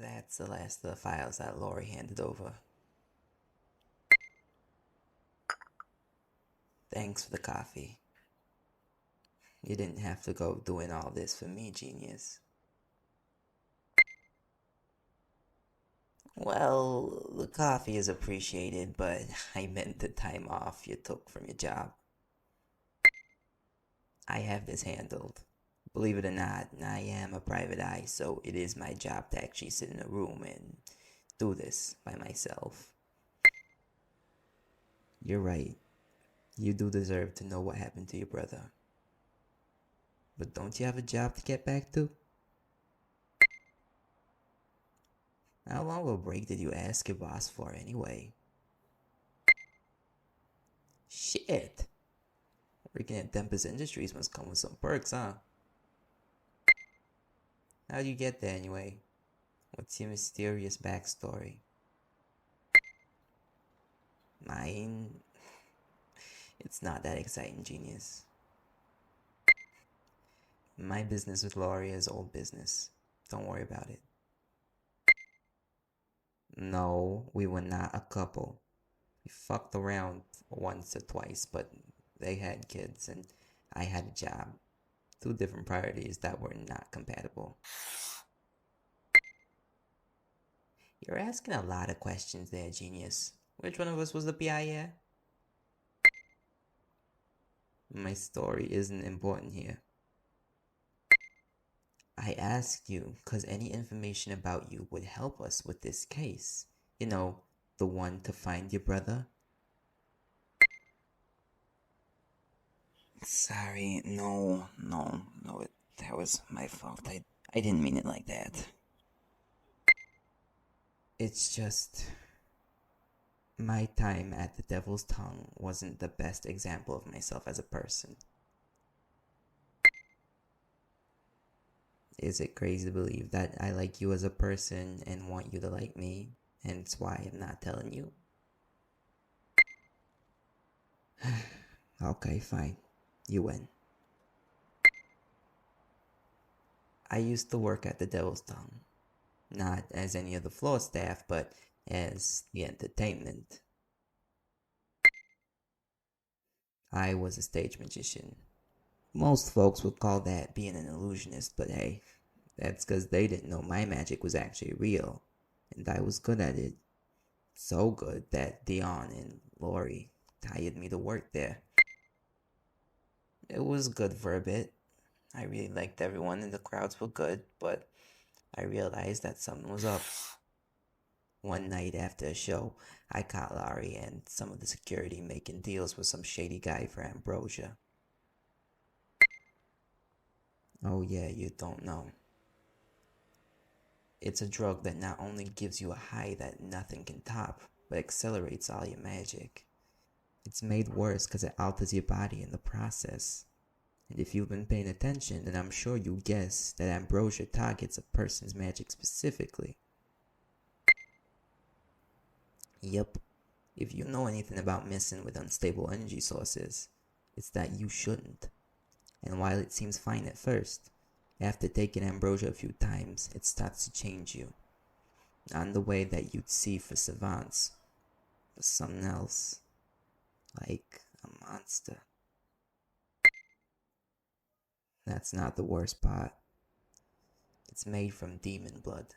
That's the last of the files that Lori handed over. Thanks for the coffee. You didn't have to go doing all this for me, genius. Well, the coffee is appreciated, but I meant the time off you took from your job. I have this handled. Believe it or not, I am a private eye, so it is my job to actually sit in a room and do this by myself. You're right. You do deserve to know what happened to your brother. But don't you have a job to get back to? How long of a break did you ask your boss for anyway? Shit! Working at Tempest Industries must come with some perks, huh? How'd you get there anyway? What's your mysterious backstory? Mine? It's not that exciting, genius. My business with Laurie is old business. Don't worry about it. No, we were not a couple. We fucked around once or twice, but they had kids and I had a job. Two different priorities that were not compatible. You're asking a lot of questions there, genius. Which one of us was the PI here? My story isn't important here. I asked you because any information about you would help us with this case. You know, the one to find your brother. Sorry, no, that was my fault. I didn't mean it like that. It's just, my time at the Devil's Tongue wasn't the best example of myself as a person. Is it crazy to believe that I like you as a person and want you to like me? And it's why I'm not telling you? Okay, fine. You win. I used to work at the Devil's Tongue. Not as any of the floor staff, but as the entertainment. I was a stage magician. Most folks would call that being an illusionist, but hey, that's because they didn't know my magic was actually real, and I was good at it. So good that Dion and Lori hired me to work there. It was good for a bit. I really liked everyone and the crowds were good, but I realized that something was up. One night after a show, I caught Laurie and some of the security making deals with some shady guy for ambrosia. Oh yeah, you don't know. It's a drug that not only gives you a high that nothing can top, but accelerates all your magic. It's made worse because it alters your body in the process. And if you've been paying attention, then I'm sure you guess that ambrosia targets a person's magic specifically. Yep. If you know anything about messing with unstable energy sources, it's that you shouldn't. And while it seems fine at first, after taking ambrosia a few times, it starts to change you. Not in the way that you'd see for savants, but something else. Like a monster. That's not the worst part. It's made from demon blood.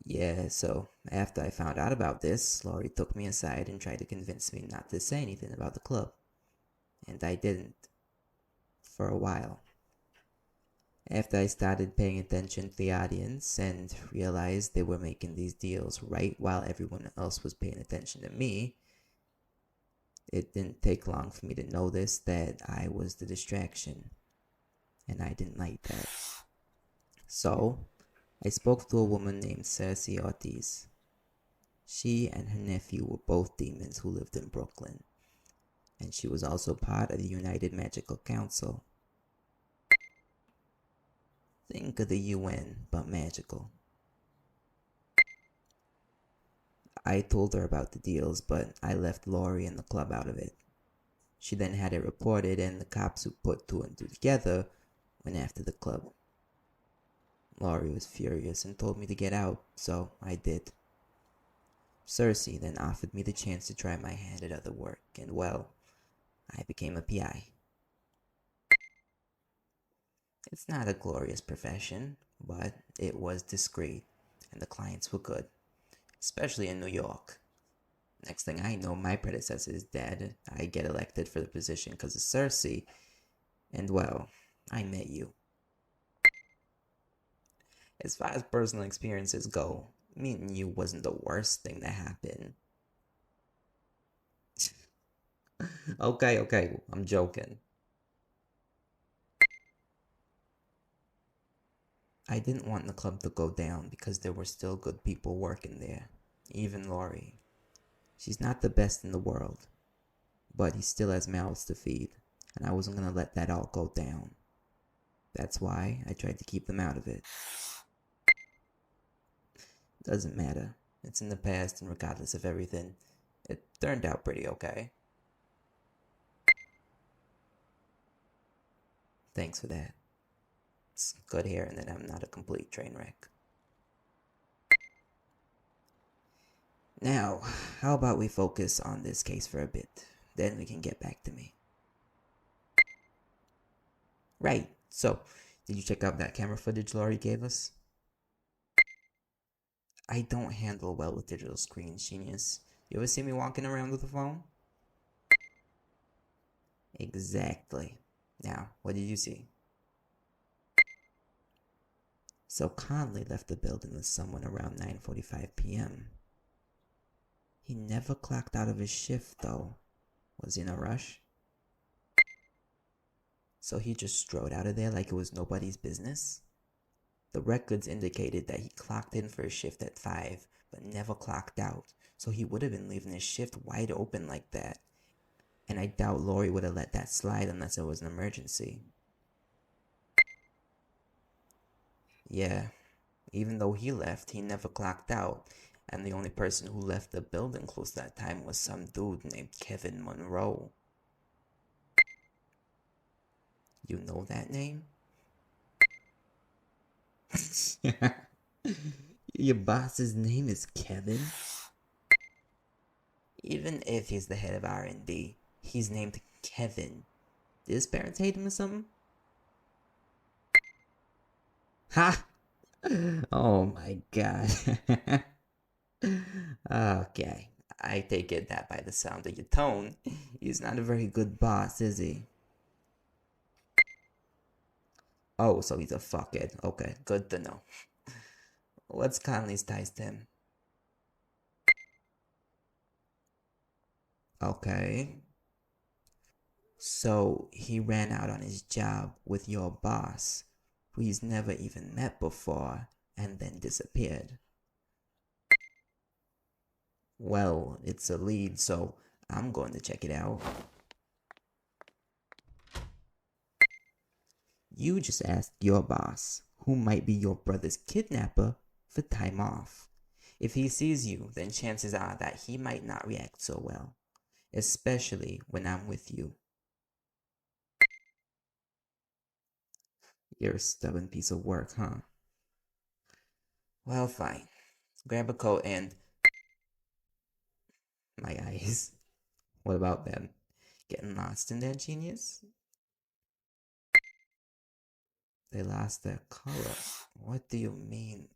Yeah, so after I found out about this, Laurie took me aside and tried to convince me not to say anything about the club. And I didn't. For a while. After I started paying attention to the audience and realized they were making these deals right while everyone else was paying attention to me, it didn't take long for me to notice that I was the distraction. And I didn't like that. So, I spoke to a woman named Cersei Ortiz. She and her nephew were both demons who lived in Brooklyn. And she was also part of the United Magical Council. Think of the UN, but magical. I told her about the deals, but I left Laurie and the club out of it. She then had it reported, and the cops who put two and two together went after the club. Laurie was furious and told me to get out, so I did. Cersei then offered me the chance to try my hand at other work, and well, I became a PI. It's not a glorious profession, but it was discreet, and the clients were good, especially in New York. Next thing I know, my predecessor is dead. I get elected for the position because of Cersei, and well, I met you. As far as personal experiences go, meeting you wasn't the worst thing that happened. Okay, I'm joking. I didn't want the club to go down because there were still good people working there. Even Laurie. She's not the best in the world, but he still has mouths to feed, and I wasn't gonna let that all go down. That's why I tried to keep them out of it. Doesn't matter. It's in the past, and regardless of everything, it turned out pretty okay. Thanks for that. It's good hearing that I'm not a complete train wreck. Now, how about we focus on this case for a bit? Then we can get back to me. Right, so, did you check out that camera footage Laurie gave us? I don't handle well with digital screens, genius. You ever see me walking around with a phone? Exactly. Now, what did you see? So Conley left the building with someone around 9:45 p.m. He never clocked out of his shift, though. Was he in a rush? So he just strode out of there like it was nobody's business? The records indicated that he clocked in for his shift at 5, but never clocked out, so he would have been leaving his shift wide open like that. And I doubt Laurie would have let that slide unless it was an emergency. Yeah, even though he left, he never clocked out, and the only person who left the building close to that time was some dude named Kevin Monroe. You know that name? Your boss's name is Kevin? Even if he's the head of R&D, he's named Kevin. Did his parents hate him or something? Ha! Oh my god. Okay, I take it that by the sound of your tone, he's not a very good boss, is he? Oh, so he's a fuckhead. Okay, good to know. What's Conley's ties to him? Okay. So he ran out on his job with your boss, who he's never even met before, and then disappeared. Well, it's a lead, so I'm going to check it out. You just asked your boss, who might be your brother's kidnapper, for time off. If he sees you, then chances are that he might not react so well, especially when I'm with you. You're a stubborn piece of work, huh? Well, fine. Grab a coat and... My eyes. What about them? Getting lost in their genius? They lost their color. What do you mean?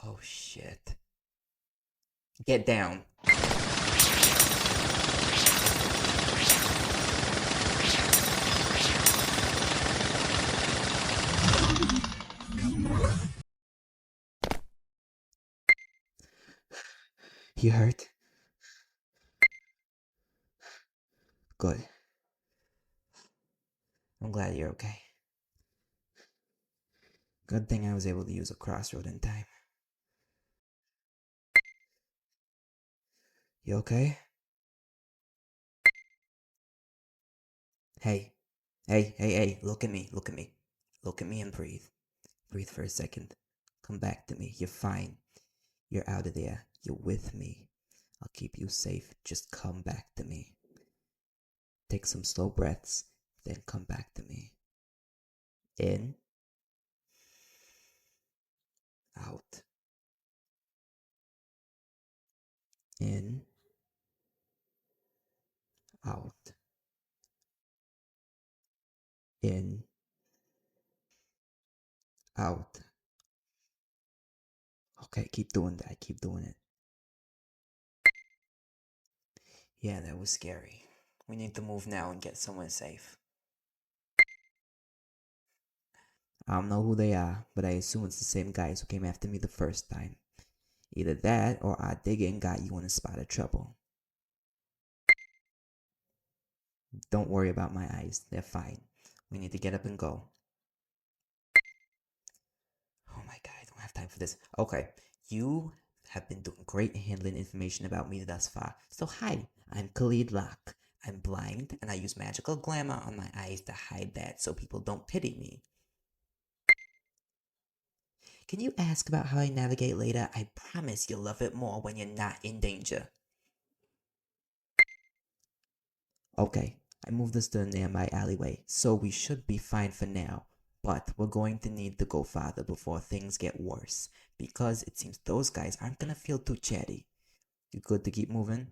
Oh shit. Get down. You hurt? Good. I'm glad you're okay. Good thing I was able to use a crossroad in time. You okay? Hey. Hey, look at me, look at me. Look at me and breathe. Breathe for a second. Come back to me. You're fine. You're out of there. You're with me. I'll keep you safe. Just come back to me. Take some slow breaths, then come back to me. In. out. In, out. In, out. Okay, keep doing that. Keep doing it. Yeah, that was scary. We need to move now and get somewhere safe. I don't know who they are, but I assume it's the same guys who came after me the first time. Either that or our digging got you in a spot of trouble. Don't worry about my eyes, they're fine. We need to get up and go. Oh my god, I don't have time for this. Okay, you have been doing great handling information about me thus far. So hi, I'm Khaleed Locke. I'm blind and I use magical glamour on my eyes to hide that so people don't pity me. Can you ask about how I navigate later? I promise you'll love it more when you're not in danger. Okay, I moved us to a nearby alleyway, so we should be fine for now. But we're going to need to go farther before things get worse, because it seems those guys aren't gonna feel too chatty. You good to keep moving?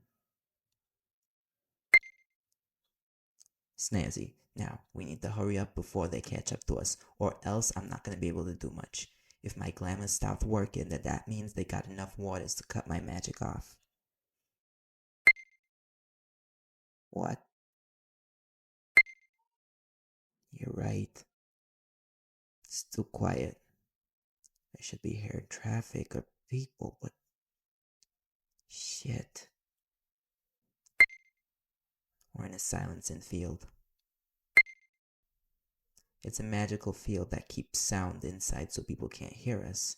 Snazzy. Now, we need to hurry up before they catch up to us, or else I'm not gonna be able to do much. If my glamour stopped working, then that means they got enough waters to cut my magic off. What? You're right. It's too quiet. There should be hearing traffic or people, but shit. We're in a silencing field. It's a magical field that keeps sound inside so people can't hear us,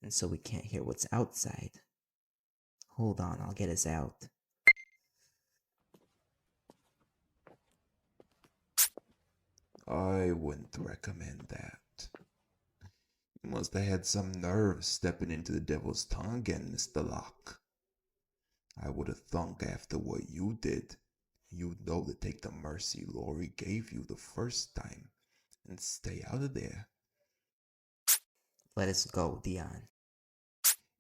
and so we can't hear what's outside. Hold on, I'll get us out. I wouldn't recommend that. You must have had some nerve stepping into the devil's tongue again, Mr. Locke. I would have thunk after what you did, you'd know to take the mercy Laurie gave you the first time and stay out of there. Let us go, Dion.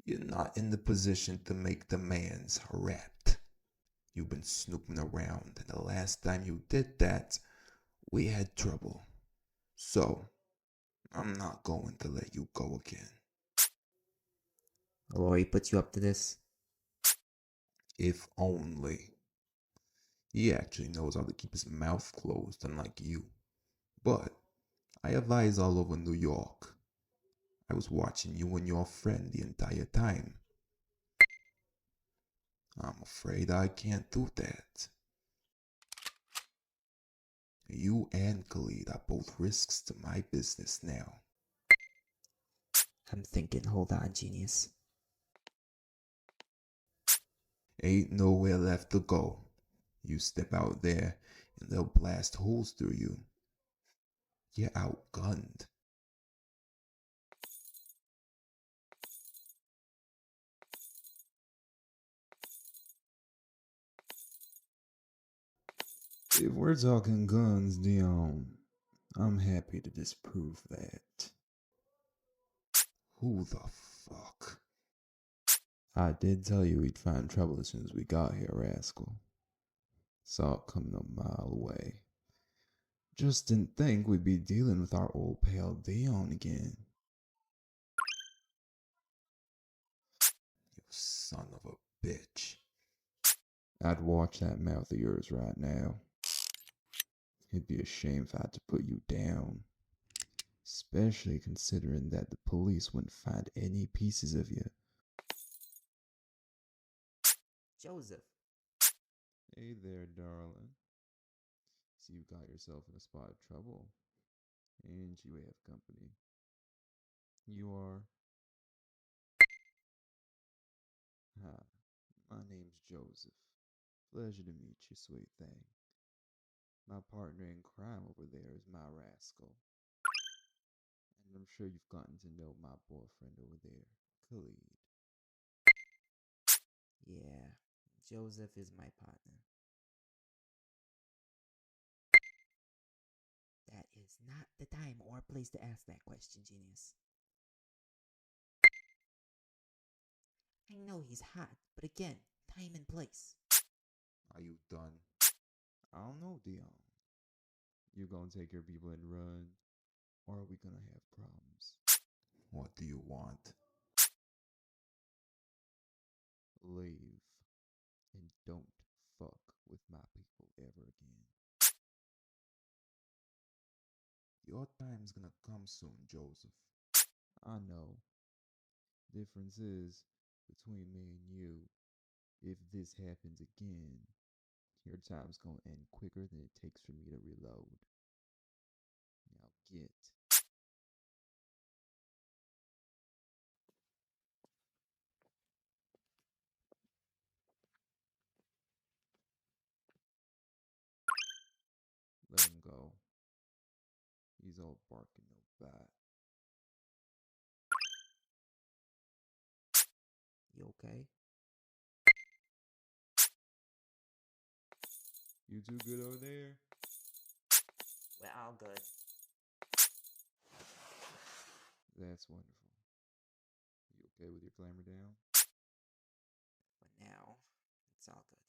You're not in the position to make demands, rat. You've been snooping around, and the last time you did that, we had trouble. So, I'm not going to let you go again. Laurie put you up to this? If only. He actually knows how to keep his mouth closed, unlike you. But I have eyes all over New York. I was watching you and your friend the entire time. I'm afraid I can't do that. You and Khaleed are both risks to my business now. I'm thinking, hold on, genius. Ain't nowhere left to go. You step out there and they'll blast holes through you. You're outgunned. If we're talking guns, Dion, I'm happy to disprove that. Who the fuck? I did tell you we'd find trouble as soon as we got here, rascal. Saw it coming a mile away. Just didn't think we'd be dealing with our old pal Dion again. You son of a bitch. I'd watch that mouth of yours right now. It'd be a shame if I had to put you down. Especially considering that the police wouldn't find any pieces of you. Joseph. Hey there, darling. See, you got yourself in a spot of trouble. And you have company. You are. Hi, my name's Joseph. Pleasure to meet you, sweet thing. My partner in crime over there is my rascal. And I'm sure you've gotten to know my boyfriend over there, Khaleed. Yeah, Joseph is my partner. That is not the time or place to ask that question, genius. I know he's hot, but again, time and place. Are you done? I don't know, Dion. You gonna take your people and run, or are we gonna have problems? What do you want? Leave, and don't fuck with my people ever again. Your time's gonna come soon, Joseph. I know. Difference is, between me and you, if this happens again, your time's gonna end quicker than it takes for me to reload. Now get. Let him go. He's all bark and no bite. You okay? You too good over there? We're all good. That's wonderful. You okay with your flamer down? For now, it's all good.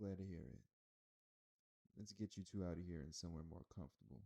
Glad to hear it. Let's get you two out of here and somewhere more comfortable.